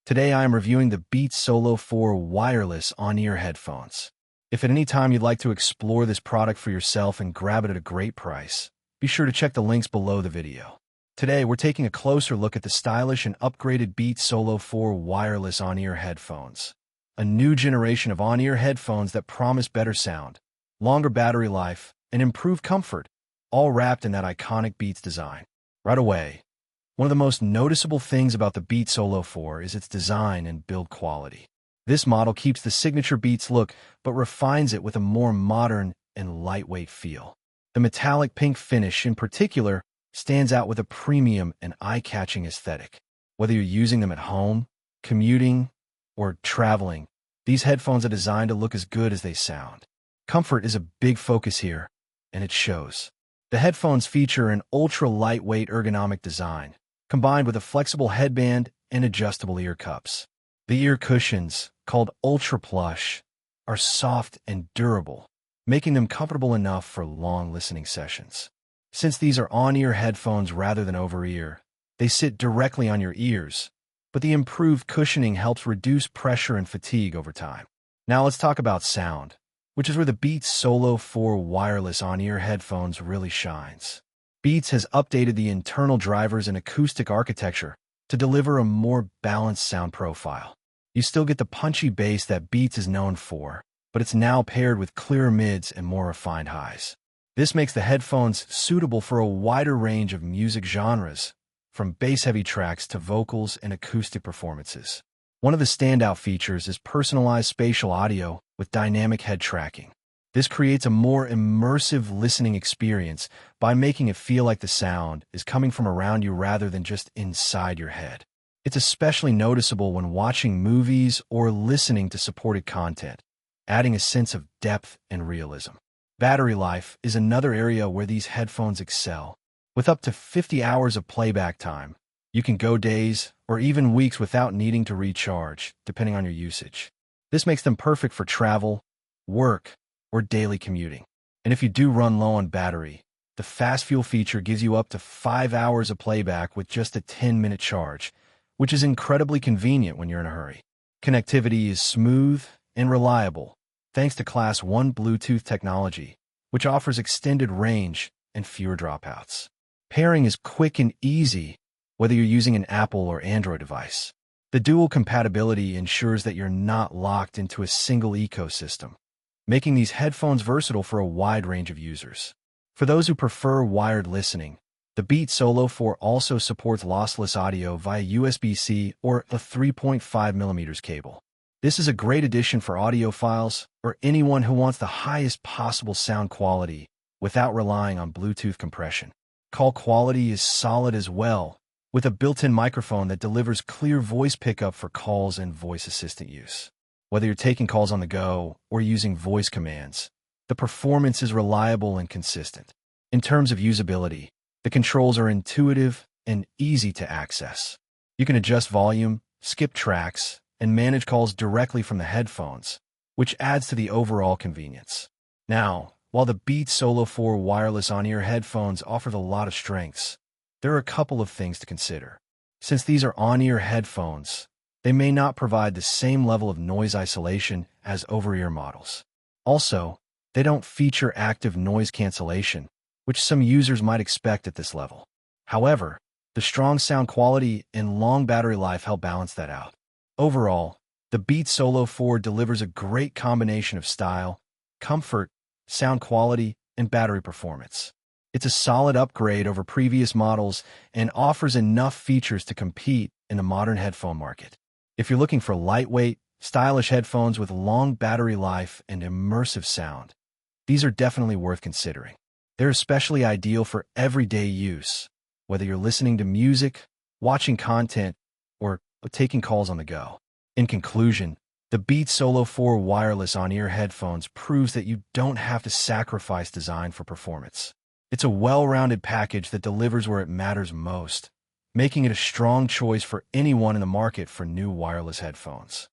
Today I am reviewing the Beats Solo 4 wireless on-ear headphones. If at any time you'd like to explore this product for yourself and grab it at a great price, be sure to check the links below the video. Today we're taking a closer look at the stylish and upgraded Beats Solo 4 wireless on-ear headphones. A new generation of on-ear headphones that promise better sound, longer battery life, and improved comfort, all wrapped in that iconic Beats design. Right away, one of the most noticeable things about the Beats Solo 4 is its design and build quality. This model keeps the signature Beats look, but refines it with a more modern and lightweight feel. The metallic pink finish, in particular, stands out with a premium and eye-catching aesthetic. Whether you're using them at home, commuting, or traveling, these headphones are designed to look as good as they sound. Comfort is a big focus here, and it shows. The headphones feature an ultra-lightweight ergonomic design, combined with a flexible headband and adjustable ear cups. The ear cushions, called Ultra Plush, are soft and durable, making them comfortable enough for long listening sessions. Since these are on-ear headphones rather than over-ear, they sit directly on your ears, but the improved cushioning helps reduce pressure and fatigue over time. Now let's talk about sound, which is where the Beats Solo 4 wireless on-ear headphones really shines. Beats has updated the internal drivers and acoustic architecture to deliver a more balanced sound profile. You still get the punchy bass that Beats is known for, but it's now paired with clearer mids and more refined highs. This makes the headphones suitable for a wider range of music genres, from bass-heavy tracks to vocals and acoustic performances. One of the standout features is personalized spatial audio with dynamic head tracking. This creates a more immersive listening experience by making it feel like the sound is coming from around you rather than just inside your head. It's especially noticeable when watching movies or listening to supported content, adding a sense of depth and realism. Battery life is another area where these headphones excel. With up to 50 hours of playback time, you can go days or even weeks without needing to recharge, depending on your usage. This makes them perfect for travel, work, or daily commuting. And if you do run low on battery, the fast fuel feature gives you up to 5 hours of playback with just a 10-minute charge, which is incredibly convenient when you're in a hurry. Connectivity is smooth and reliable, thanks to Class 1 Bluetooth technology, which offers extended range and fewer dropouts. Pairing is quick and easy, whether you're using an Apple or Android device. The dual compatibility ensures that you're not locked into a single ecosystem, making these headphones versatile for a wide range of users. For those who prefer wired listening, the Beats Solo 4 also supports lossless audio via USB-C or a 3.5mm cable. This is a great addition for audiophiles or anyone who wants the highest possible sound quality without relying on Bluetooth compression. Call quality is solid as well, with a built-in microphone that delivers clear voice pickup for calls and voice assistant use. Whether you're taking calls on the go or using voice commands, the performance is reliable and consistent. In terms of usability, the controls are intuitive and easy to access. You can adjust volume, skip tracks, and manage calls directly from the headphones, which adds to the overall convenience. Now, while the Beats Solo 4 wireless on-ear headphones offer a lot of strengths, there are a couple of things to consider. Since these are on-ear headphones, they may not provide the same level of noise isolation as over-ear models. Also, they don't feature active noise cancellation, which some users might expect at this level. However, the strong sound quality and long battery life help balance that out. Overall, the Beats Solo 4 delivers a great combination of style, comfort, sound quality, and battery performance. It's a solid upgrade over previous models and offers enough features to compete in the modern headphone market. If you're looking for lightweight, stylish headphones with long battery life and immersive sound, these are definitely worth considering. They're especially ideal for everyday use, whether you're listening to music, watching content, or taking calls on the go. In conclusion, the Beats Solo 4 wireless on-ear headphones proves that you don't have to sacrifice design for performance. It's a well-rounded package that delivers where it matters most, making it a strong choice for anyone in the market for new wireless headphones.